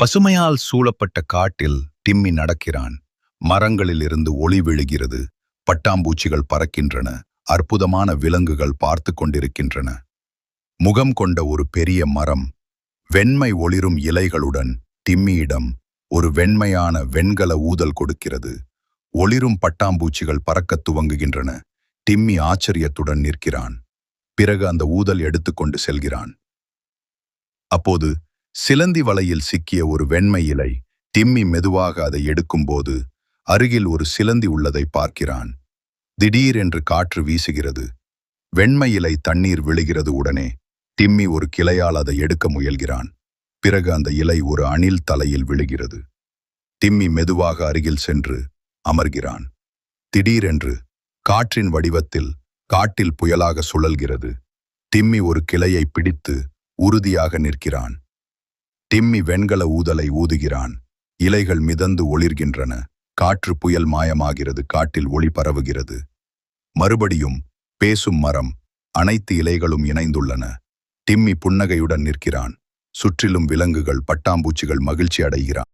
பசுமையால் சூழப்பட்ட காட்டில் டிம்மி நடக்கிறான். மரங்களில் இருந்து ஒளி விழுகிறது. பட்டாம்பூச்சிகள் பறக்கின்றன. அற்புதமான விலங்குகள் பார்த்து கொண்டிருக்கின்றன. முகம் கொண்ட ஒரு பெரிய மரம் வெண்மை ஒளிரும் இலைகளுடன் டிம்மியிடம் ஒரு வெண்மையான வெண்கல ஊதல் கொடுக்கிறது. ஒளிரும் பட்டாம்பூச்சிகள் பறக்கத் துவங்குகின்றன. டிம்மி ஆச்சரியத்துடன் நிற்கிறான். பிறகு அந்த ஊதல் எடுத்துக்கொண்டு செல்கிறான். அப்போது சிலந்தி வலையில் சிக்கிய ஒரு வெண்மை இலை. டிம்மி மெதுவாக அதை எடுக்கும்போது அருகில் ஒரு சிலந்தி உள்ளதை பார்க்கிறான். திடீரென்று காற்று வீசுகிறது. வெண்மை இலை தண்ணீர் விழுகிறது. உடனே டிம்மி ஒரு கிளையால் அதை எடுக்க முயல்கிறான். பிறகு அந்த இலை ஒரு அணில் தலையில் விழுகிறது. டிம்மி மெதுவாக அருகில் சென்று அமர்கிறான். திடீரென்று காற்றின் வடிவத்தில் காட்டில் புயலாக சுழல்கிறது. டிம்மி ஒரு கிளையை பிடித்து உறுதியாக நிற்கிறான். டிம்மி வெண்கல ஊதலை ஊதுகிறான். இலைகள் மிதந்து ஒளிர்கின்றன. காற்று புயல் மாயமாகிறது. காட்டில் ஒளி பரவுகிறது. மறுபடியும் பேசும் மரம். அனைத்து இலைகளும் இணைந்துள்ளன. டிம்மி புன்னகையுடன் நிற்கிறான். சுற்றிலும் விலங்குகள், பட்டாம்பூச்சிகள் மகிழ்ச்சி அடைகிறான்.